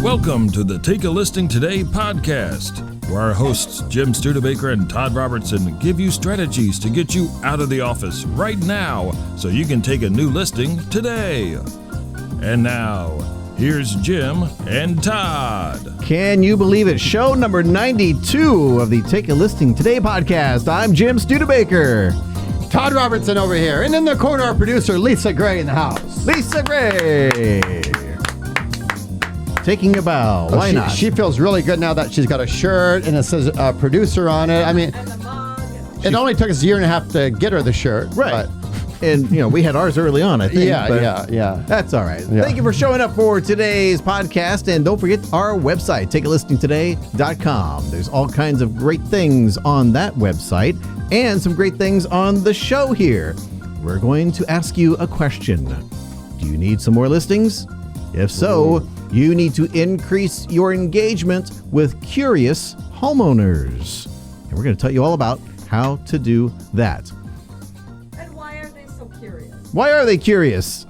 Welcome to the Take a Listing Today podcast, where our hosts Jim Studebaker and Todd Robertson give you strategies to get you out of the office right now so you can take a new listing today. And now, here's Jim and Todd. Can you believe it? Show number 92 of the Take a Listing Today podcast. I'm Jim Studebaker. Todd Robertson over here. And in the corner, our producer, Lisa Gray in the house. Lisa Gray. Taking a bow. Why not? She feels really good now that she's got a shirt and it says producer on it. I mean, it only took us a year and a half to get her the shirt. Right. But, and, we had ours early on, I think. Yeah. That's all right. Yeah. Thank you for showing up for today's podcast. And don't forget our website, takealistingtoday.com. There's all kinds of great things on that website and some great things on the show here. We're going to ask you a question. Do you need some more listings? If so, you need to increase your engagement with curious homeowners. And we're going to tell you all about how to do that. And why are they so curious? Why are they curious?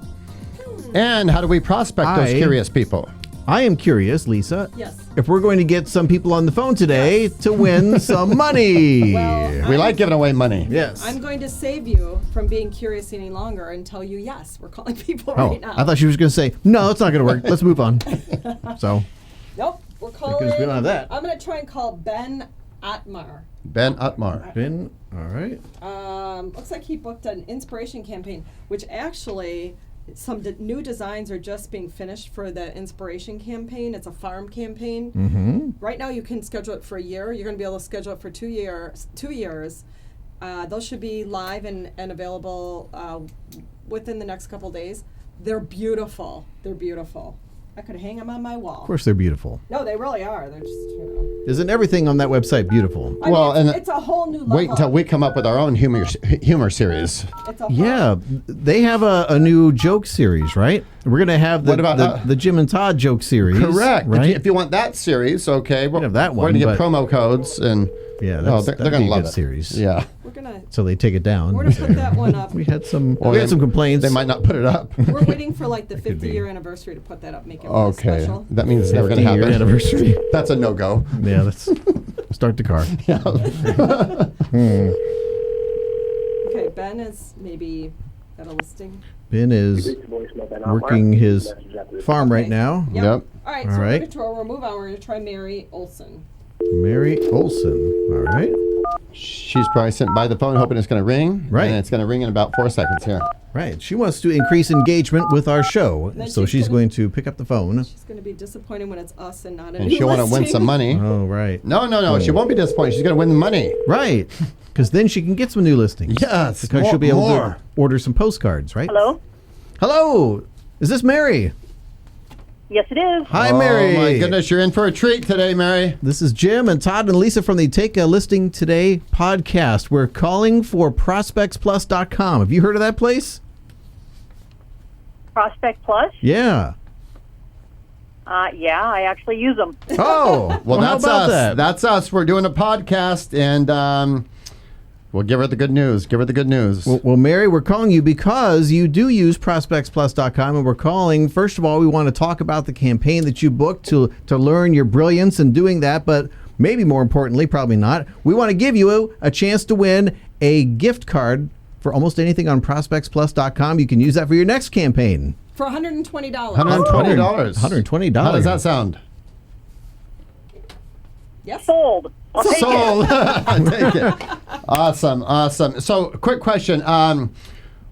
And how do we prospect those curious people? I am curious, Lisa. Yes. If we're going to get some people on the phone today to win some money. Well, We like giving away money. Yes. I'm going to save you from being curious any longer and tell you, yes, we're calling people Oh, right now. I thought she was going to say, no, it's not going to work. Let's move on. So, Nope, we're calling. Because we don't have that. I'm going to try and call Ben Atmar. Ben Utmar. Ben, all right. Looks like he booked an inspiration campaign, which actually some new designs are just being finished for the inspiration campaign. It's a farm campaign. Mm-hmm. Right now, you can schedule it for a year. You're going to be able to schedule it for 2 years. 2 years. Those should be live and available within the next couple days. They're beautiful. They're beautiful. I could hang them on my wall. Of course, they're beautiful. No, they really are. They're just, Isn't everything on that website beautiful? I Well, mean, and it's a whole new level. Wait until we come up with our own humor series. It's a whole, Yeah, they have a new joke series, right? We're going to have What about, the Jim and Todd joke series. Correct. Right? If you want that series, okay. We have that We're one, going to get but- promo codes and Yeah, they're that'd going be to a love good it. series. Yeah. we're gonna So they take it down. we're gonna put that one up. We had some Or some complaints. They might not put it up. We're waiting for like the could 50-year be. anniversary to put that up, make it really Okay. special. That means it's never going to 50-year happen. anniversary. That's a no-go. Yeah, let's start the car. Okay, Ben is maybe got a listing. Ben is working his farm right Okay. now. Yep. Yep. All right, All so right. we'll move on. We're going to try Mary Olson. Mary Olson. All right. She's probably sitting by the phone hoping it's going to ring. Right. And it's going to ring in about 4 seconds here. Right. She wants to increase engagement with our show. Then So she's she's gonna- going to pick up the phone. She's going to be disappointed when it's us and not a And new she'll want to win listing. some money. Oh, right. No. She won't be disappointed. She's going to win the money. Right. Because then she can get some new listings. Yes. Because she'll be able more. to order some postcards, right? Hello? Hello. Is this Mary? Yes, it is. Hi, Mary. Oh, my goodness. You're in for a treat today, Mary. This is Jim and Todd and Lisa from the Take a Listing Today podcast. We're calling for ProspectsPLUS.com. Have you heard of that place? Prospect Plus? Yeah. Yeah, I actually use them. Oh, Well, how that's about us. that? That's us. We're doing a podcast, and we'll give her the good news. Give her the good news. Well, Mary, we're calling you because you do use ProspectsPLUS.com, and we're calling, first of all, we want to talk about the campaign that you booked to learn your brilliance in doing that, but maybe more importantly, probably not, we want to give you a chance to win a gift card for almost anything on ProspectsPLUS.com. You can use that for your next campaign. For $120. $120. $120. How does that sound? Yes. Sold. I'll take it. Sold. Take it. Awesome. So, quick question.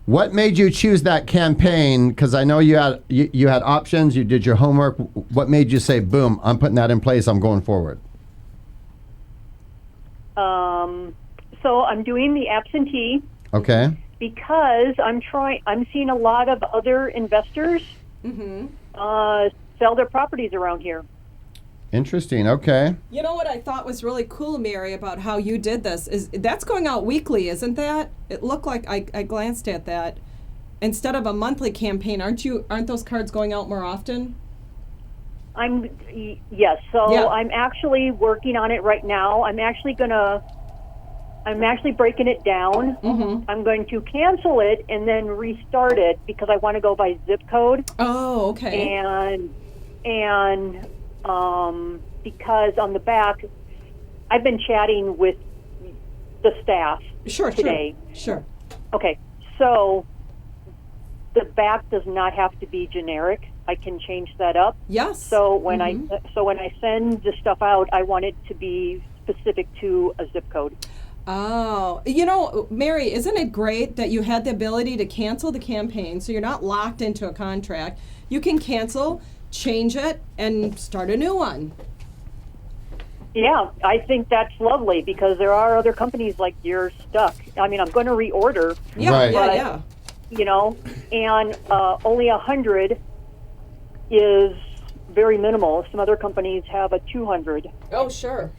What made you choose that campaign? Because I know you had options. You did your homework. What made you say, "Boom! I'm putting that in place. I'm going forward." So I'm doing the absentee Okay. because I'm seeing a lot of other investors sell their properties around here. Interesting. Okay. You know what I thought was really cool, Mary, about how you did this is that's going out weekly, isn't that? It looked like I glanced at that. Instead of a monthly campaign, aren't those cards going out more often? Yes. So Yeah. I'm actually working on it right now. I'm actually breaking it down. Mm-hmm. I'm going to cancel it and then restart it because I want to go by zip code. Oh, okay. And because on the back, I've been chatting with the staff today. Sure. Okay, so the back does not have to be generic. I can change that up. Yes. So when I send the stuff out, I want it to be specific to a zip code. Oh, Mary, isn't it great that you had the ability to cancel the campaign so you're not locked into a contract? You can cancel, change it, and start a new one. Yeah, I think that's lovely because there are other companies like you're stuck. I mean, I'm going to reorder. Yeah, Right. yeah. And only 100 is very minimal. Some other companies have a 200. Oh, sure.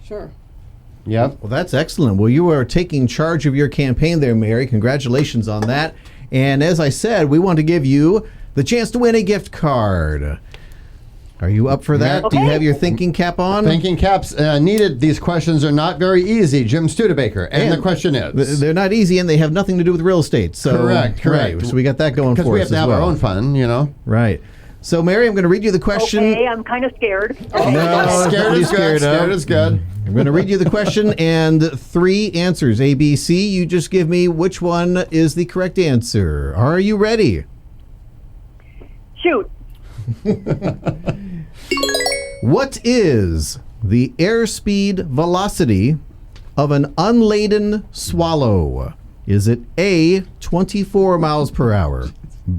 Yep. Well, that's excellent. Well, you are taking charge of your campaign there, Mary. Congratulations on that. And as I said, we want to give you the chance to win a gift card. Are you up for that? Okay. Do you have your thinking cap on? Thinking caps needed. These questions are not very easy. Jim Studebaker. And the question is? They're not easy, and they have nothing to do with real estate. So Correct. Right, so we got that going for us Because we have to as have well. our own fun, Right. So, Mary, I'm going to read you the question. Okay, I'm kind of scared. Okay. No, Scared is good. Scared is good. I'm going to read you the question and 3 answers, A, B, C. You just give me which one is the correct answer. Are you ready? Shoot. What is the airspeed velocity of an unladen swallow? Is it A, 24 miles per hour,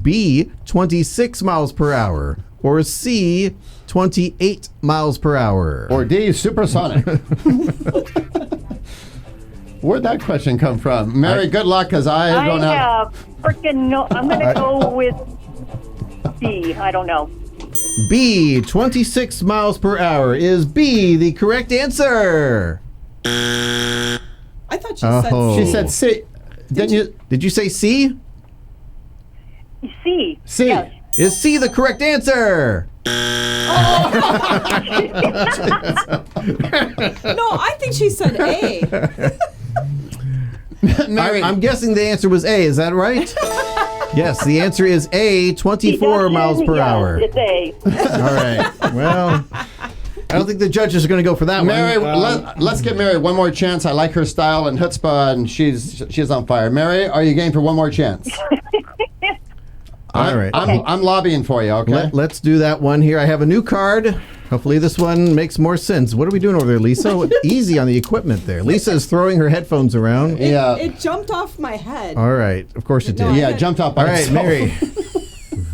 B, 26 miles per hour, or C, 28 miles per hour? Or D, supersonic. Where'd that question come from? Mary, good luck, because I don't have... have freaking no. I'm going to go with B. I don't know. B, 26 miles per hour. Is B the correct answer? I thought she Oh. She said C. Didn't you? Did you say C? C. C. Yes. Is C the correct answer? No, I think she said A. Mary, I'm guessing the answer was A. Is that right? Yes, the answer is A, 24 miles per hour. It's A. All right. Well, I don't think the judges are going to go for that Mary, one. let's give Mary one more chance. I like her style and chutzpah, and she's on fire. Mary, are you game for one more chance? All right. I'm lobbying for you, okay? Let's do that one here. I have a new card. Hopefully this one makes more sense. What are we doing over there, Lisa? Easy on the equipment there. Lisa is throwing her headphones around. Yeah. It jumped off my head. All right. Of course it did. No, Yeah, jumped off by All right, itself. Mary.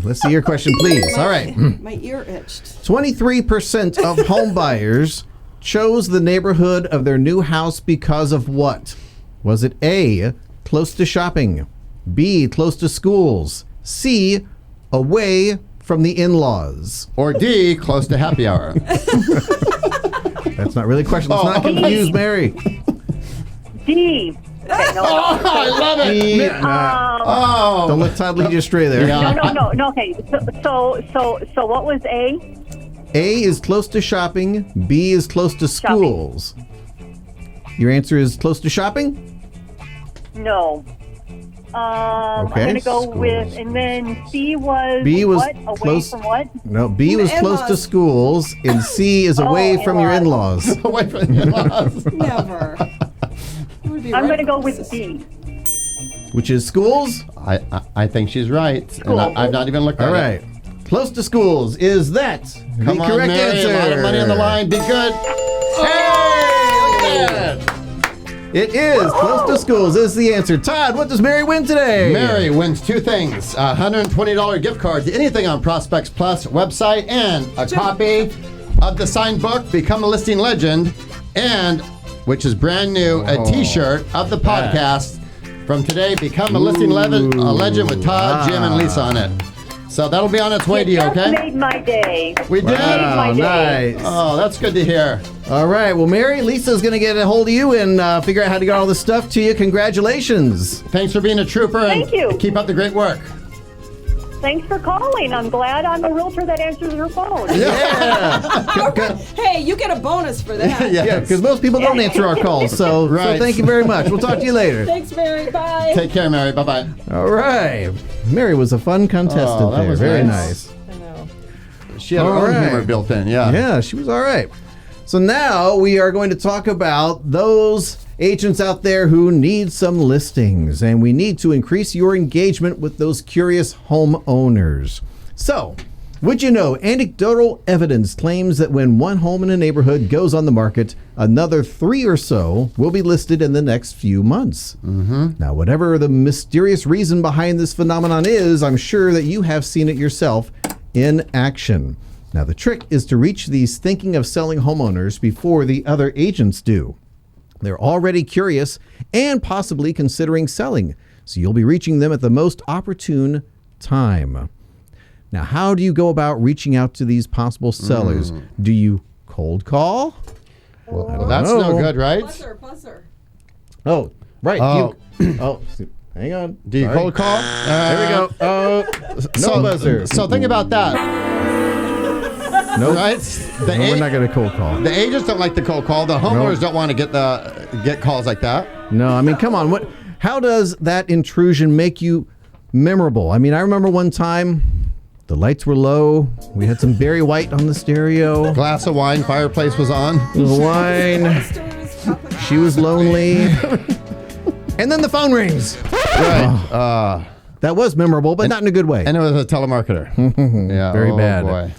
Let's see your question, please. All right. My ear itched. 23% of home buyers chose the neighborhood of their new house because of what? Was it A, close to shopping, B, close to schools, C, away from the in-laws? Or D, close to happy hour. That's not really a question. Let's not okay. confuse Mary. D. Okay, no. I love it. B, Oh. don't let Todd lead you astray there. Yeah. No. Okay. So what was A? A is close to shopping, B is close to schools. Your answer is close to shopping? No. I'm Okay, going to go schools. with, and then C was, B was what? Away close- from what? No, B was close to In-laws. schools, and C is away from your in-laws. in-laws. Away from the in-laws. Never. I'm going to go with B. Which is schools? I think she's right. School. And I've not even looked at All it. right. Close to schools. Is that Come the on, correct Mary. answer? A lot of money on the line. Be good. Hey! Look at that. It is. Close to schools is the answer. Todd, what does Mary win today? Mary wins 2 things. A $120 gift card to anything on Prospects Plus website and a copy of the signed book, Become a Listing Legend, and, which is brand new, a t-shirt of the podcast from today, Become a Listing Legend with Todd, Jim, and Lisa on it. So that'll be on its way to you, Just okay? made my day. We did. Wow, my day. nice. Oh, that's good to hear. All right. Well, Mary, Lisa's going to get a hold of you and figure out how to get all this stuff to you. Congratulations. Thanks for being a trooper. Thank you. And keep up the great work. Thanks for calling. I'm glad I'm a realtor that answers her phone. Yeah. Hey, you get a bonus for that. Yeah, because most people don't answer our calls. So Right. thank you very much. We'll talk to you later. Thanks, Mary. Bye. Take care, Mary. Bye-bye. All right. Mary was a fun contestant Oh, that there. was Very nice. nice. I know. She had her All own right. humor built in. Yeah. Yeah, she was all right. So now we are going to talk about those agents out there who need some listings, and we need to increase your engagement with those curious homeowners. So, would you know, anecdotal evidence claims that when one home in a neighborhood goes on the market, another 3 or so will be listed in the next few months. Now, whatever the mysterious reason behind this phenomenon is, I'm sure that you have seen it yourself in action. Now, the trick is to reach these thinking of selling homeowners before the other agents do. They're already curious and possibly considering selling, so you'll be reaching them at the most opportune time. Now, how do you go about reaching out to these possible sellers? Do you cold call? Well, that's no good, right? Buzzer. Oh, right. Oh. Hang on. Do you Sorry. cold call? There we go. Oh, no buzzer. So think about that, Nope. right? No, we're not going to cold call. The agents don't like the cold call. The homeowners don't want to get calls like that. No, I mean, come on. How does that intrusion make you memorable? I mean, I remember one time the lights were low. We had some Barry White on the stereo. Glass of wine, fireplace was on. The wine. She was lonely. And then the phone rings. Right. That was memorable, but not in a good way. And it was a telemarketer. Yeah. Very oh, bad. Boy.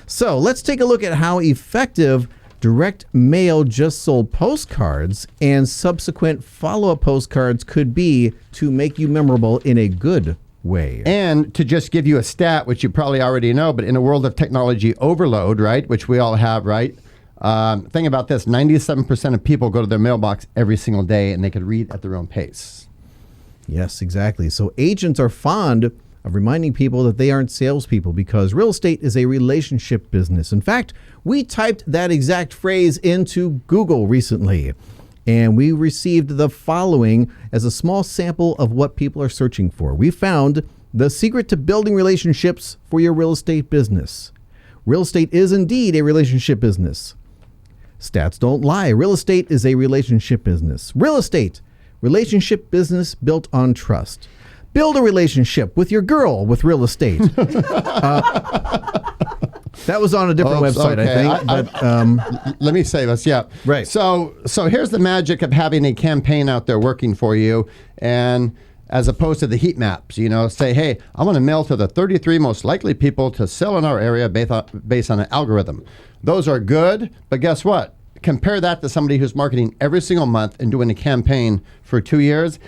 So let's take a look at how effective direct mail just sold postcards and subsequent follow-up postcards could be to make you memorable in a good way. And to just give you a stat, which you probably already know, but in a world of technology overload, right, which we all have, right? Think about this, 97% of people go to their mailbox every single day and they could read at their own pace. Yes, exactly. So agents are fond of reminding people that they aren't salespeople because real estate is a relationship business. In fact, we typed that exact phrase into Google recently, and we received the following as a small sample of what people are searching for. We found the secret to building relationships for your real estate business. Real estate is indeed a relationship business. Stats don't lie. Real estate is a relationship business. Real estate, relationship business built on trust. Build a relationship with your girl with real estate. That was on a different website, okay. I think. Let me say this, yeah. Right. So here's the magic of having a campaign out there working for you, and as opposed to the heat maps, say, hey, I want to mail to the 33 most likely people to sell in our area based on an algorithm. Those are good, but guess what? Compare that to somebody who's marketing every single month and doing a campaign for 2 years.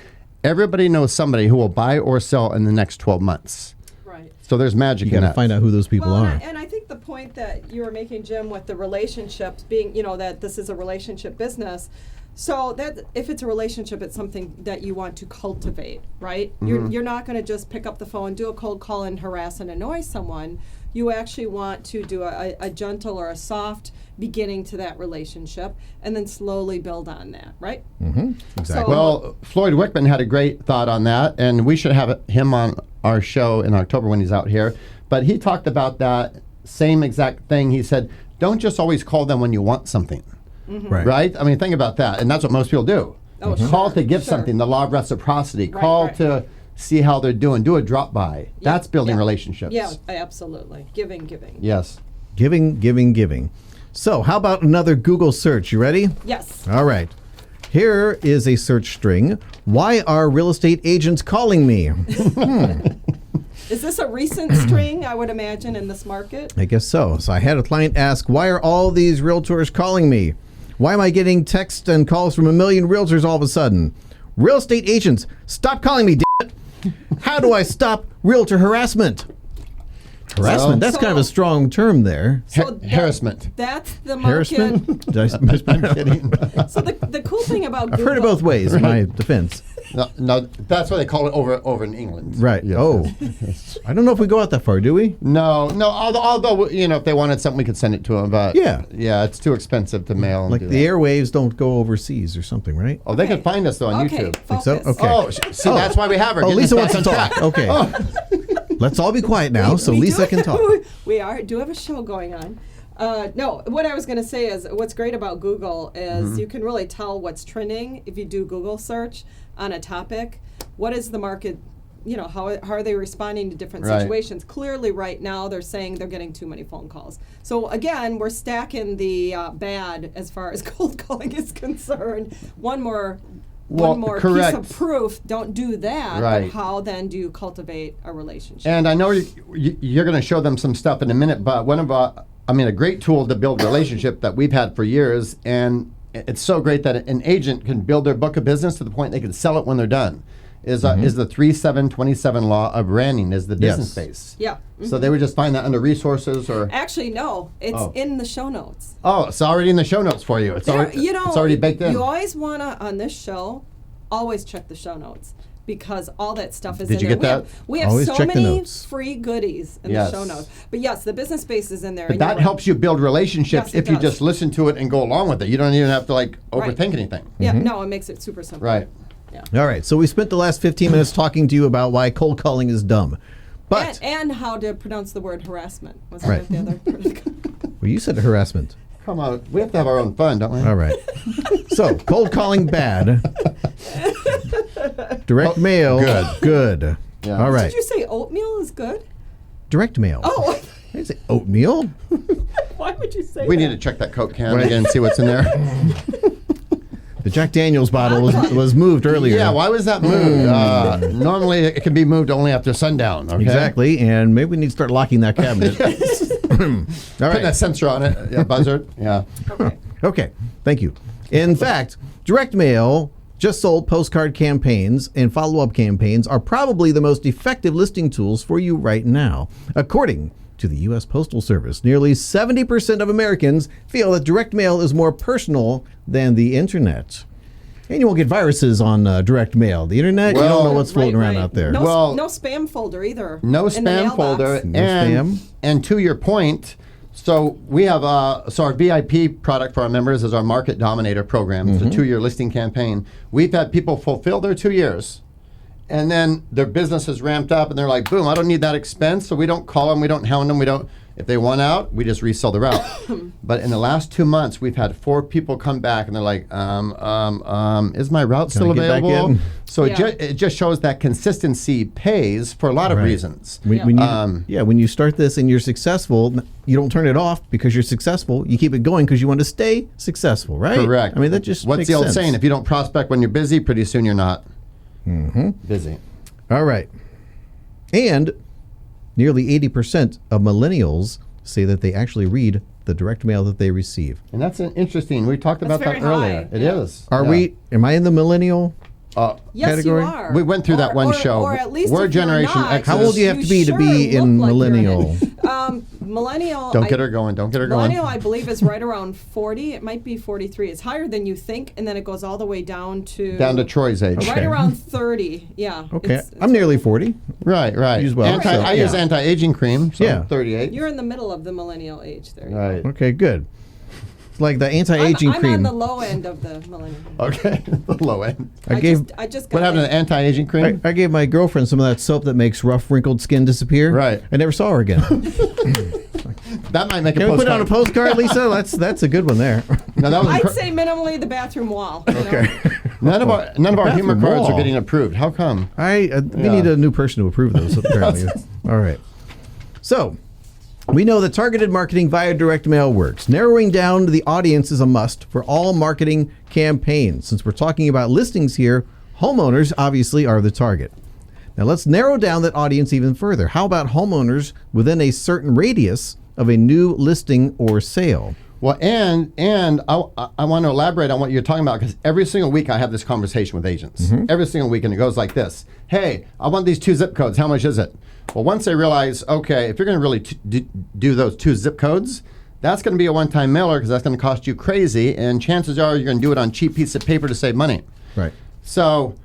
Everybody knows somebody who will buy or sell in the next 12 months. Right. So there's magic You in got that. to find out who those people Well, are. and I think the point that you were making, Jim, with the relationships being, that this is a relationship business. So that if it's a relationship, it's something that you want to cultivate, right? You're not going to just pick up the phone, do a cold call, and harass and annoy someone. You actually want to do a gentle or a soft beginning to that relationship, and then slowly build on that, right? Exactly. So- Well, Floyd Wickman had a great thought on that, and we should have him on our show in October when he's out here. But he talked about that same exact thing. He said, don't just always call them when you want something, right? I mean, think about that. And that's what most people do. Oh, Call sure, to give sure. something, the law of reciprocity. Right, Call right. to see how they're doing. Do a drop by. Yeah, That's building yeah. relationships. Yeah, absolutely. Giving. Yes. Giving. So how about another Google search? You ready? Yes. All right. Here is a search string. Why are real estate agents calling me? Is this a recent string, I would imagine, in this market? I guess so. So I had a client ask, why are all these realtors calling me? Why am I getting texts and calls from a million realtors all of a sudden? Real estate agents, stop calling me, damn it. How do I stop realtor harassment? Harassment, that's kind of a strong term there. Harassment. That's the market. Harassment? Did I I'm kidding. So the cool thing about I've Google, heard it both ways in my defense. No, that's what they call it over in England. Right. Yes. Oh. I don't know if we go out that far, do we? No. Although if they wanted something, we could send it to them. But Yeah. it's too expensive to mail. And Like do the that. airwaves don't go overseas or something, right? Oh, they Okay. can find us though on Okay, YouTube. focus. so? Okay. Oh, see, that's why we have her. Oh, Getting Lisa us wants to back talk. on track. Okay. Let's all be quiet now so We Lisa do- can talk. We do have a show going on. No, what I was going to say is what's great about Google is you can really tell what's trending if you do Google search on a topic. What is the market how are they responding to different Right. situations? Clearly, right now they're saying they're getting too many phone calls. So again, we're stacking the bad as far as cold calling is concerned. One more piece correct. of proof. Don't do that. Right. But how then do you cultivate a relationship? And I know you're going to show them some stuff in a minute, but a great tool to build relationship that we've had for years, and it's so great that an agent can build their book of business to the point they can sell it when they're done. Is the 3727 law of branding is the business base. Yeah. So they would just find that under resources or. Actually, no. It's in the show notes. Oh, it's already in the show notes for you. It's already baked in. You always want to, on this show, always check the show notes because all that stuff is Did in you there. get that? We have Always so check the many notes. free goodies in Yes. the show notes. But yes, the business space is in there. But and that you're right. helps you build relationships Yes, it if you does. just listen to it and go along with it. You don't even have to overthink anything. Yeah, no, it makes it super simple. Right. All right, so we spent the last 15 minutes talking to you about why cold calling is dumb. But, And how to pronounce the word harassment. Was Right. that the other? well, you said harassment. Come on, we have to have our own fun, don't we? All right. So, cold calling bad. Direct mail, good. Yeah. All right. Did you say oatmeal is good? Direct mail. Oh, I didn't say oatmeal. why would you say We that? need to check that Coke can again and see what's in there. The Jack Daniels bottle was moved earlier. Yeah, why was that moved? Normally it can be moved only after sundown. Okay? Exactly, and maybe we need to start locking that cabinet. All Put right. that sensor on it. Yeah, buzzard. Yeah. Okay. Okay, thank you. In fact, direct mail, just sold postcard campaigns, and follow-up campaigns are probably the most effective listing tools for you right now. According to the U.S. Postal Service, nearly 70% of Americans feel that direct mail is more personal than the internet. And you won't get viruses on direct mail. The internet, you don't know what's floating around out there. No, Well- no spam folder either. No in the spam mailbox. folder. No and, spam. And to your point, so we have our VIP product for our members is our Market Dominator program. It's a 2-year listing campaign. We've had people fulfill their 2 years, and then their business has ramped up, and they're like, boom, I don't need that expense, so we don't call them, we don't hound them, we don't. If they want out, we just resell the route. But in the last 2 months, we've had 4 people come back, and they're like, is my route still I get back available? in? So Yeah. it just shows that consistency pays for a lot of Right. reasons. When you start this and you're successful, you don't turn it off because you're successful. You keep it going because you want to stay successful, right? Correct. I mean, that just What's makes the old sense. saying? If you don't prospect when you're busy, pretty soon you're not busy. All right. And nearly 80% of millennials say that they actually read the direct mail that they receive. And that's interesting. We talked about That's that very earlier. high. It Yeah. is. Am I in the millennial? Yes, category? you are. We went through that one show. Or at least We're if you're Generation not, X. How old do you have to be sure in look like you're millennial? Millennial. Don't get her going. Don't get her going. Millennial, I believe, is right around 40. It might be 43. It's higher than you think, and then it goes all the way down to Troy's age. right Okay. around 30. Yeah. Okay. It's- I'm nearly 40. Right. Use well, so, I use yeah. anti-aging cream. So Yeah. 38. You're in the middle of the millennial age there. Right. Okay, good. It's like the anti-aging I'm cream. on the low end of the millennial. Okay. The low end. I gave I just got What happened to the anti-aging cream? I gave my girlfriend some of that soap that makes rough, wrinkled skin disappear. Right. I never saw her again. That might make a Can we put it on a postcard. postcard, Lisa? That's a good one there. No, that was I'd say minimally the bathroom wall. you know? Okay. none of our humor Bathroom cards wall. are getting approved. How come? We Yeah. need a new person to approve those, apparently. All right. So, we know that targeted marketing via direct mail works. Narrowing down the audience is a must for all marketing campaigns. Since we're talking about listings here, homeowners obviously are the target. Now, let's narrow down that audience even further. How about homeowners within a certain radius of a new listing or sale? Well, and I want to elaborate on what you're talking about because every single week I have this conversation with agents. Every single week, and it goes like this. Hey, I want these 2 zip codes. How much is it? Well, once they realize, okay, if you're going to really do those 2 zip codes, that's going to be a one-time mailer because that's going to cost you crazy, and chances are you're going to do it on a cheap piece of paper to save money. Right. So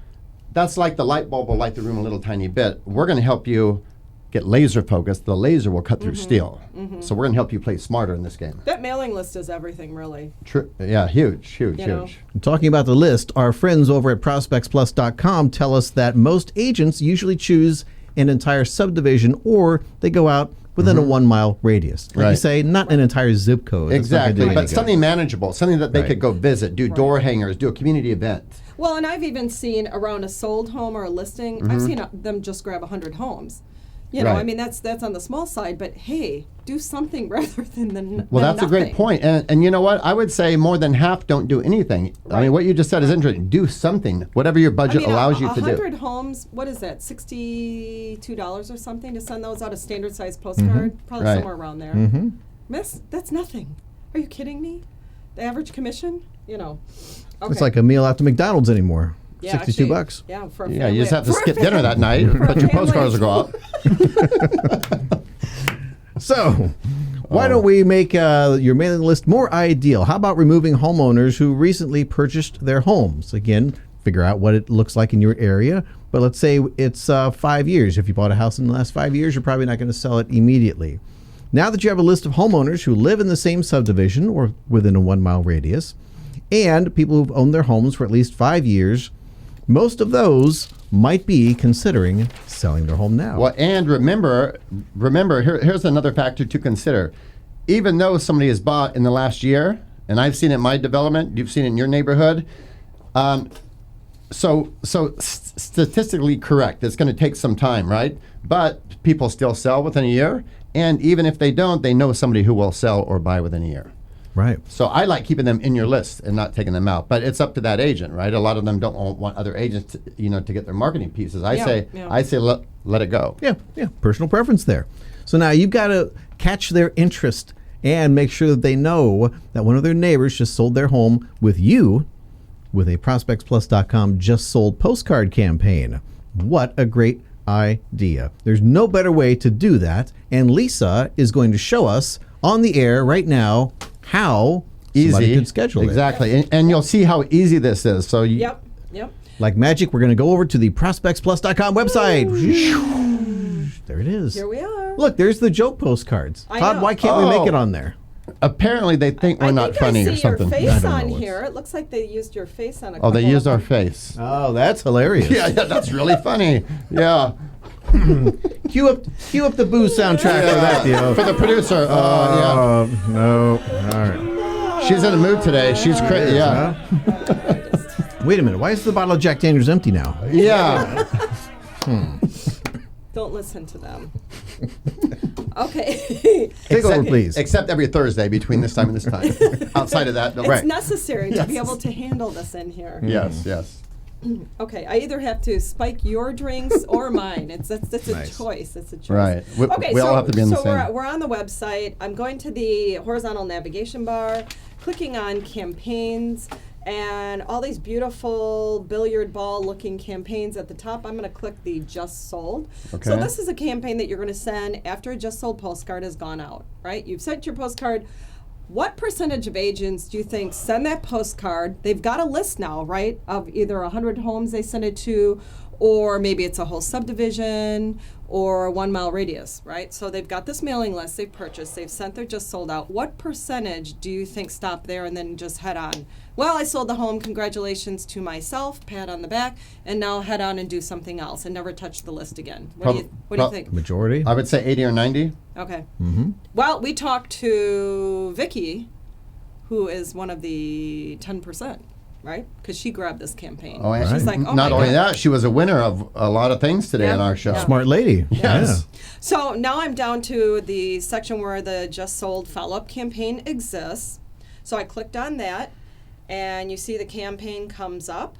that's like the light bulb will light the room a little tiny bit. We're going to help you get laser focused. The laser will cut through steel. So we're going to help you play smarter in this game. That mailing list is everything, really. Yeah, huge. You know. Talking about the list, our friends over at ProspectsPLUS.com tell us that most agents usually choose an entire subdivision or they go out within a 1 mile radius. Like you Right. say, not an entire zip code. That's not gonna do Exactly, any but good. something manageable, something that they Right. could go visit, do door hangers, do a community event. Well, and I've even seen around a sold home or a listing, I've seen them just grab 100 homes. You know, Right. I mean, that's on the small side, but hey, do something rather than Well, that's a great nothing. point. And you know what? I would say more than half don't do anything. I mean, what you just said is interesting. Do something, whatever your budget allows you to do. 100 homes, what is that, $62 or something to send those out, a standard size postcard? Probably Right. somewhere around there. Miss, that's nothing. Are you kidding me? The average commission? You know. Okay. It's like a meal after McDonald's anymore. Yeah, $62. actually, Yeah, for a Yeah, family. you just have to for a skip dinner that family. night, For a but your family. postcards will go up. So, why don't we make your mailing list more ideal? How about removing homeowners who recently purchased their homes? Again, figure out what it looks like in your area. But let's say it's 5 years. If you bought a house in the last 5 years, you're probably not going to sell it immediately. Now that you have a list of homeowners who live in the same subdivision or within a 1 mile radius, and people who've owned their homes for at least 5 years, most of those might be considering selling their home now. Well, and remember, here's another factor to consider. Even though somebody has bought in the last year, and I've seen it in my development, you've seen it in your neighborhood, so statistically correct. It's going to take some time, right? But people still sell within a year, and even if they don't, they know somebody who will sell or buy within a year. Right. So I like keeping them in your list and not taking them out. But it's up to that agent, right? A lot of them don't want other agents, to get their marketing pieces. I say let it go. Yeah, personal preference there. So now you've got to catch their interest and make sure that they know that one of their neighbors just sold their home with you with a ProspectsPLUS.com just sold postcard campaign. What a great idea. There's no better way to do that. And Lisa is going to show us on the air right now how somebody could schedule it. Exactly. And you'll see how easy this is. So Yep. Like magic, we're going to go over to the ProspectsPLUS.com website. There it is. Here we are. Look, there's the joke postcards. I Todd, know. why can't we make it on there? apparently they think we're not funny I or think I see something. your I face don't on know what's- here. It looks like they used your face on a Oh, couple they used of our them. face. Oh, that's hilarious. Yeah, that's really funny. Yeah. Cue up the Boo soundtrack for that deal. For the producer. No. All right. Yeah. She's in the mood today. She's crazy. Yeah. Wait a minute. Why is the bottle of Jack Daniels empty now? Yeah. Don't listen to them. Okay. Take over, please. Except every Thursday between this time and this time. Outside of that, no. It's necessary to be able to handle this in here. Yes, yes. Okay, I either have to spike your drinks or mine. It's a Nice. choice. It's a choice. Right. Okay, We so, all have to be in the so same. we're on the website. I'm going to the horizontal navigation bar, clicking on campaigns, and all these beautiful billiard ball looking campaigns at the top. I'm going to click the just sold. Okay. So this is a campaign that you're going to send after a just sold postcard has gone out, right? You've sent your postcard. What percentage of agents do you think send that postcard? They've got a list now, right, of either 100 homes they send it to, or maybe it's a whole subdivision or a 1 mile radius, right? So they've got this mailing list they've purchased, they've sent their just sold out. What percentage do you think stop there and then just head on? Well, I sold the home, congratulations to myself, pat on the back, and now head on and do something else and never touch the list again. What do you think? Majority? I would say 80 or 90. Okay. Mm-hmm. Well, we talked to Vicky, who is one of the 10%, right? Because she grabbed this campaign. Oh, and She's like, oh not my only God. that, she was a winner of a lot of things today Yeah. on our show. Yeah. Smart lady. Yes. So now I'm down to the section where the just sold follow-up campaign exists. So I clicked on that, and you see the campaign comes up.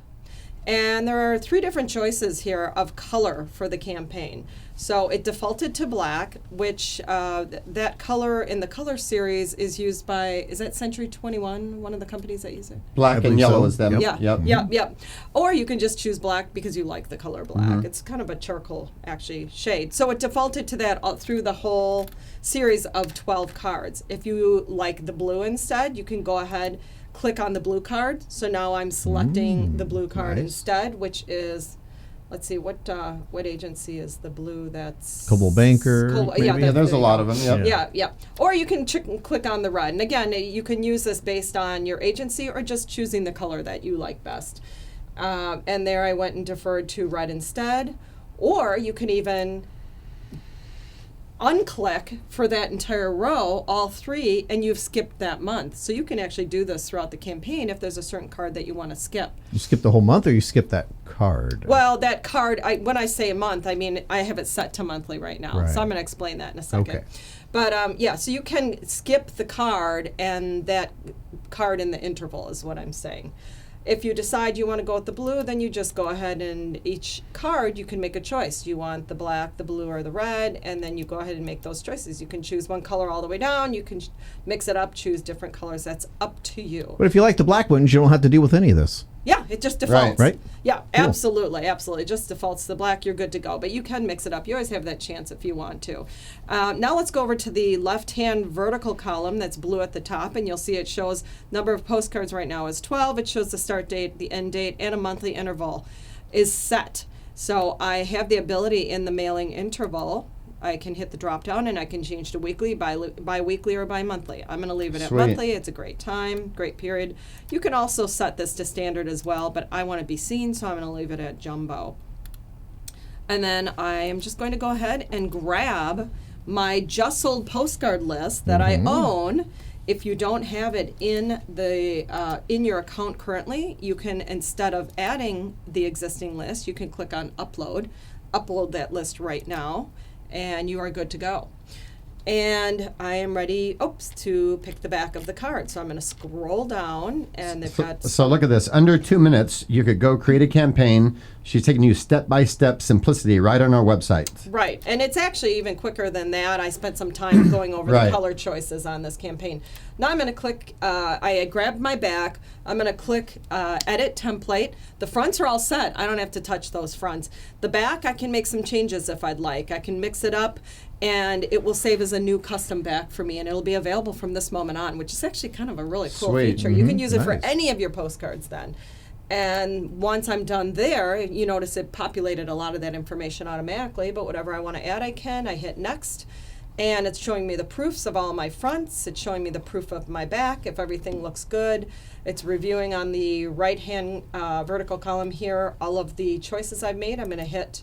And there are 3 different choices here of color for the campaign. So it defaulted to black, which that color in the color series is used by, is that Century 21, one of the companies that use it? I Black believe and yellow so. is them. Yep. Yep. Or you can just choose black because you like the color black. It's kind of a charcoal, actually, shade. So it defaulted to that all through the whole series of 12 cards. If you like the blue instead, you can go ahead, click on the blue card. So now I'm selecting the blue card nice. instead, which is, let's see, what agency is the blue? That's Coldwell Banker, maybe? Yeah, there's a lot of them. Yep. Yeah. Or you can click on the red. And again, you can use this based on your agency or just choosing the color that you like best. And there I went and deferred to red instead. Or you can even unclick for that entire row, all 3, and you've skipped that month. So you can actually do this throughout the campaign if there's a certain card that you want to skip. You skip the whole month, or you skip that card? Well, that card, when I say a month, I mean I have it set to monthly right now. Right. So I'm going to explain that in a second. Okay. But yeah, so you can skip the card and that card in the interval is what I'm saying. If you decide you want to go with the blue, then you just go ahead and each card you can make a choice. You want the black, the blue, or the red, and then you go ahead and make those choices. You can choose one color all the way down. You can mix it up, choose different colors. That's up to you. But if you like the black ones, you don't have to deal with any of this. Yeah, it just defaults. Right. Yeah, Cool. absolutely. It just defaults to the black. You're good to go. But you can mix it up. You always have that chance if you want to. Now let's go over to the left-hand vertical column that's blue at the top, and you'll see it shows number of postcards right now is 12. It shows the start date, the end date, and a monthly interval is set. So I have the ability in the mailing interval. I can hit the drop down and I can change to weekly, bi-weekly, or bi-monthly. I'm going to leave it at Sweet. monthly. It's a great time, great period. You can also set this to standard as well, but I want to be seen, so I'm going to leave it at jumbo. And then I am just going to go ahead and grab my just sold postcard list that I own. If you don't have it in the in your account currently, you can, instead of adding the existing list, you can click on upload that list right now, and you are good to go. And I am ready, to pick the back of the card. So I'm going to scroll down, and they've got... So look at this. Under 2 minutes, you could go create a campaign. She's taking you step-by-step simplicity right on our website. Right, and it's actually even quicker than that. I spent some time going over Right. the color choices on this campaign. Now I'm going to click, I grabbed my back. I'm going to click Edit Template. The fronts are all set. I don't have to touch those fronts. The back, I can make some changes if I'd like. I can mix it up, and it will save as a new custom back for me, and it'll be available from this moment on, which is actually kind of a really cool Sweet. feature. You can use it for Nice. any of your postcards then. And once I'm done there, you notice it populated a lot of that information automatically, but whatever I want to add, I can. I hit next, and it's showing me the proofs of all my fronts. It's showing me the proof of my back, if everything looks good. It's reviewing on the right-hand vertical column here all of the choices I've made. I'm going to hit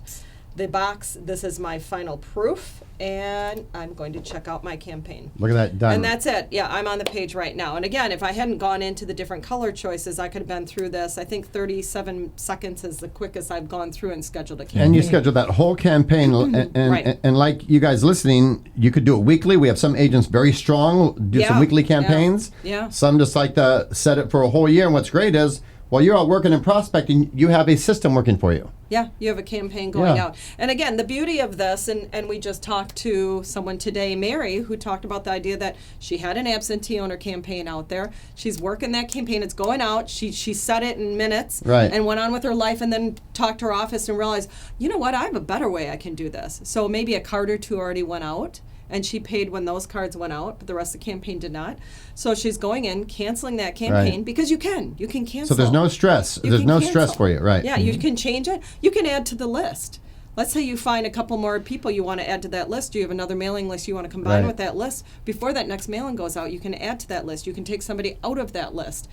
the box. This is my final proof, and I'm going to check out my campaign. Look at that, done. And that's it. Yeah, I'm on the page right now. And again, if I hadn't gone into the different color choices, I could have been through this. I think 37 seconds is the quickest I've gone through and scheduled a campaign. And you schedule that whole campaign, and, Right. and like you guys listening, you could do it weekly. We have some agents very strong, do some Yeah, weekly yeah, campaigns. yeah. Some just like to set it for a whole year. And what's great is, while you're out working and prospecting, you have a system working for you. Yeah, you have a campaign going Yeah. out. And again, the beauty of this, and we just talked to someone today, Mary, who talked about the idea that she had an absentee owner campaign out there. She's working that campaign. It's going out. She set it in minutes Right. and went on with her life, and then talked to her office and realized, you know what, I have a better way I can do this. So maybe a card or two already went out, and she paid when those cards went out, but the rest of the campaign did not. So she's going in, canceling that campaign, Right. because you can cancel. So there's no stress. You There's can no cancel. stress for you, right? Yeah, you can change it. You can add to the list. Let's say you find a couple more people you want to add to that list. You have another mailing list you want to combine Right. with that list. Before that next mailing goes out, you can add to that list. You can take somebody out of that list.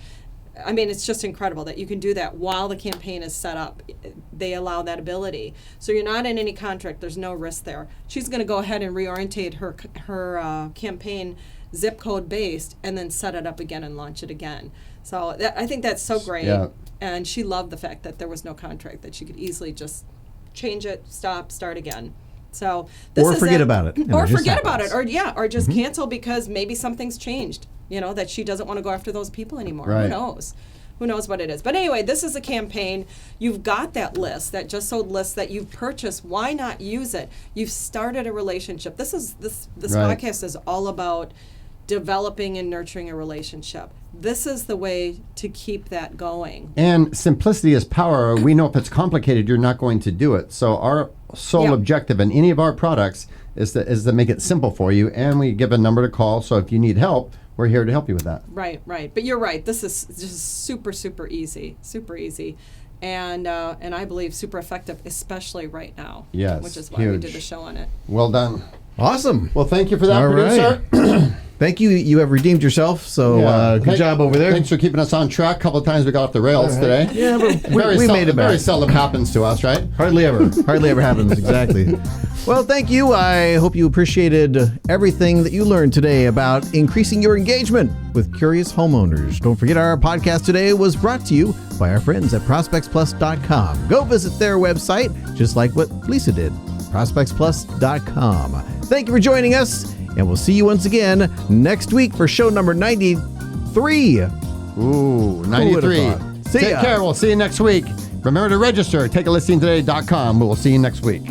I mean, it's just incredible that you can do that while the campaign is set up. They allow that ability. So you're not in any contract. There's no risk there. She's going to go ahead and reorientate her campaign zip code based, and then set it up again and launch it again. So I think that's so great. Yeah. And she loved the fact that there was no contract, that she could easily just change it, stop, start again. So this Or is forget about it, and Or it just forget about it. happens. Or just cancel because maybe something's changed. You know, that she doesn't want to go after those people anymore. Right. Who knows? Who knows what it is? But anyway, this is a campaign. You've got that list, that just sold list that you've purchased. Why not use it? You've started a relationship. This Right. podcast is all about developing and nurturing a relationship. This is the way to keep that going. And simplicity is power. We know if it's complicated, you're not going to do it. So our sole Yeah. objective in any of our products is to make it simple for you, and we give a number to call. So if you need help, we're here to help you with that. Right. But you're right. This is just super easy, and I believe super effective, especially right now. Yes, which is why we did huge. the show on it. Well done. Awesome. Well, thank you for that, All producer. Thank you. You have redeemed yourself. So good job over there. Thanks for keeping us on track. A couple of times we got off the rails today. Yeah, but we made it back. Very seldom happens to us, right? Hardly ever. Hardly ever happens. Exactly. Well, thank you. I hope you appreciated everything that you learned today about increasing your engagement with curious homeowners. Don't forget our podcast today was brought to you by our friends at ProspectsPLUS.com. Go visit their website, just like what Lisa did, ProspectsPLUS.com. Thank you for joining us, and we'll see you once again next week for show number 93. Ooh, 93. See Take ya. care. We'll see you next week. Remember to register. TakeAlistingToday.com. We will see you next week.